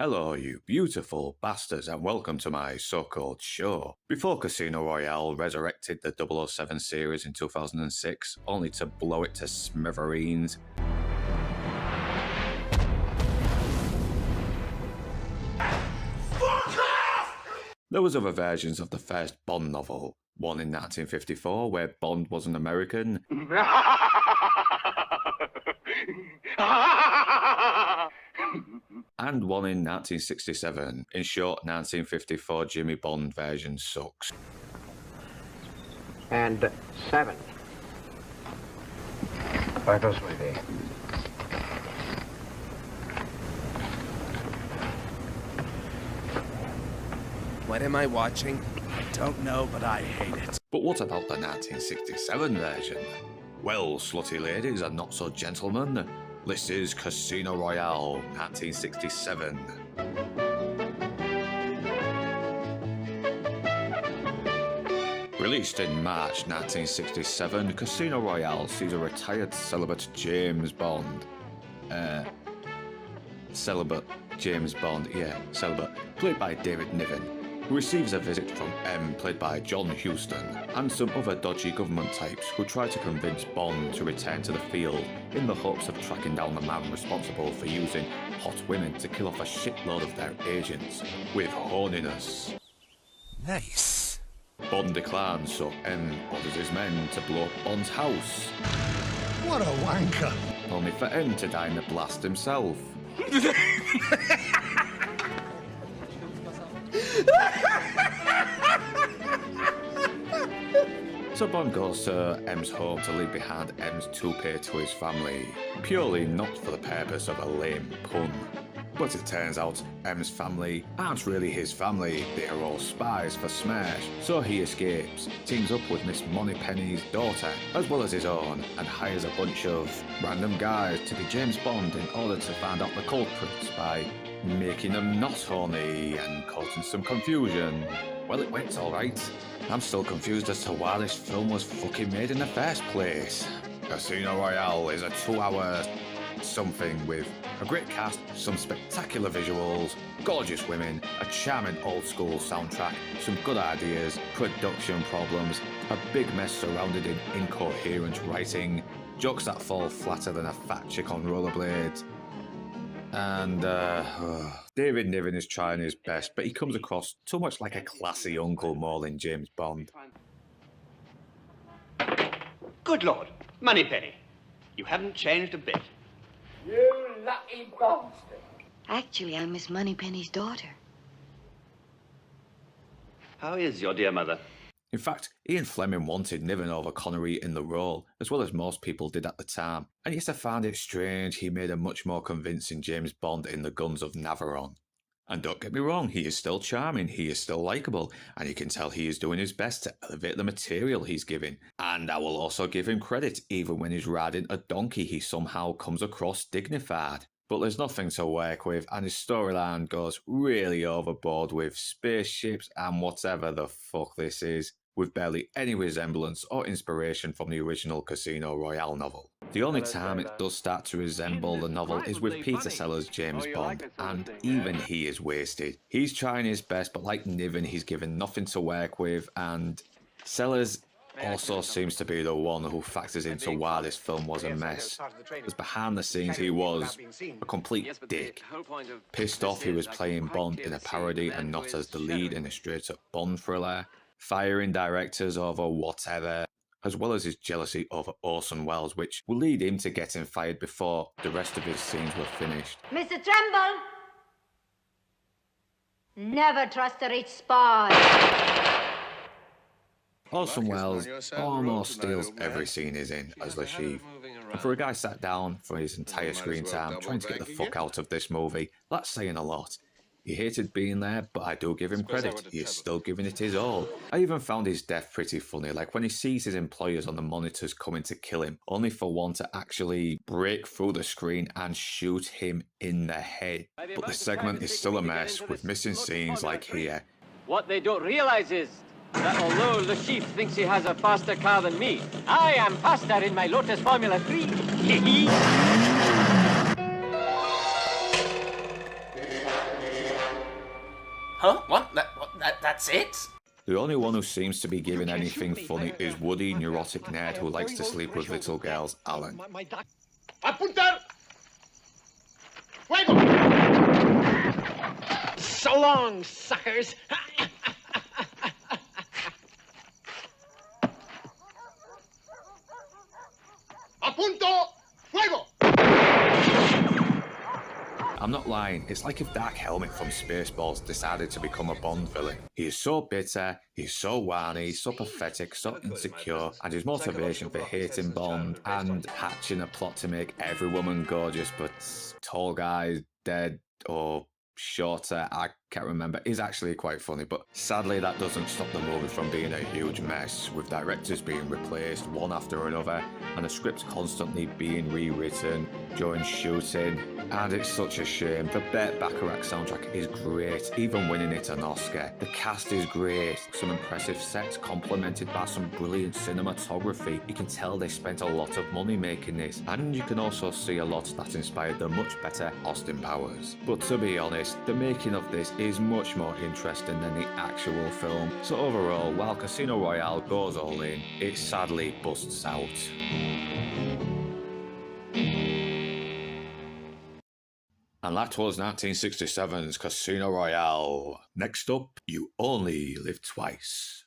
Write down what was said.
Hello, you beautiful bastards, and welcome to my so-called show. Before Casino Royale resurrected the 007 series in 2006, only to blow it to smithereens, there was other versions of the first Bond novel, one in 1954 where Bond was an American, and one in 1967. In short, 1954 Jimmy Bond version sucks. And 7. Vital, sweetie. What am I watching? I don't know, but I hate it. But what about the 1967 version? Well, slutty ladies and not so gentlemen, this is Casino Royale 1967. Released in March 1967, Casino Royale sees a retired celibate James Bond. Celibate, played by David Niven, who receives a visit from M, played by John Huston, and some other dodgy government types who try to convince Bond to return to the field in the hopes of tracking down the man responsible for using hot women to kill off a shitload of their agents with horniness. Nice. Bond declines, so M orders his men to blow up Bond's house. What a wanker! Only for M to die in the blast himself. So Bond goes to M's home to leave behind M's toupee to his family, purely not for the purpose of a lame pun. But it turns out M's family aren't really his family, they are all spies for Smash, so he escapes, teams up with Miss Moneypenny's daughter, as well as his own, and hires a bunch of random guys to be James Bond in order to find out the culprits by making them not horny and causing some confusion. Well, it went alright. I'm still confused as to why this film was fucking made in the first place. Casino Royale is a 2-hour something with a great cast, some spectacular visuals, gorgeous women, a charming old school soundtrack, some good ideas, production problems, a big mess surrounded in incoherent writing, jokes that fall flatter than a fat chick on rollerblades, and David Niven is trying his best, but he comes across too much like a classy uncle more than James Bond. Good Lord, Moneypenny, you haven't changed a bit. You lucky bastard. Actually, I'm Miss Moneypenny's daughter. How is your dear mother? In fact, Ian Fleming wanted Niven over Connery in the role, as well as most people did at the time, and yes, I found it strange he made a much more convincing James Bond in The Guns of Navarone. And don't get me wrong, he is still charming, he is still likeable, and you can tell he is doing his best to elevate the material he's giving. And I will also give him credit, even when he's riding a donkey he somehow comes across dignified. But there's nothing to work with, and his storyline goes really overboard with spaceships and whatever the fuck this is, with barely any resemblance or inspiration from the original Casino Royale novel. The only time it does start to resemble the novel is with Peter Sellers' James Bond, and even he is wasted. He's trying his best, but like Niven, he's given nothing to work with, and Sellers also seems to be the one who factors into why this film was a mess. Because behind the scenes he was a complete dick. Pissed off he was playing Bond in a parody and not as the lead in a straight-up Bond thriller, firing directors over whatever, as well as his jealousy over Orson Welles, which will lead him to getting fired before the rest of his scenes were finished. Mr. Tremble! Never trust a rich spy. Orson Welles almost steals every scene he's in as Le Chiffre. And for a guy sat down for his entire screen time trying to get the fuck out of this movie, that's saying a lot. He hated being there, but I do give him credit. He is still giving it his all. I even found his death pretty funny, like when he sees his employers on the monitors coming to kill him, only for one to actually break through the screen and shoot him in the head. But the segment is still a mess, with missing scenes like here. What they don't realize is that although Le Chiffre thinks he has a faster car than me, I am faster in my Lotus Formula 3. Huh? What? That's it? The only one who seems to be giving anything funny is Woody, neurotic nerd who likes to sleep with little girls, Alan. Apuntar! Fuego! So long, suckers! Apunto! Fuego! I'm not lying, it's like if Dark Helmet from Spaceballs decided to become a Bond villain. He is so bitter, he's so whiny, so pathetic, so insecure, and his motivation for hating Bond and hatching a plot to make every woman gorgeous but tall guy dead or shorter, I can't remember, is actually quite funny, but sadly that doesn't stop the movie from being a huge mess, with directors being replaced one after another, and the script constantly being rewritten during shooting, and it's such a shame. The Burt Bacharach soundtrack is great, even winning it an Oscar. The cast is great, some impressive sets complemented by some brilliant cinematography. You can tell they spent a lot of money making this, and you can also see a lot that inspired the much better Austin Powers. But to be honest, the making of this is much more interesting than the actual film, so overall, while Casino Royale goes all in, it sadly busts out. And that was 1967's Casino Royale. Next up, You Only Live Twice.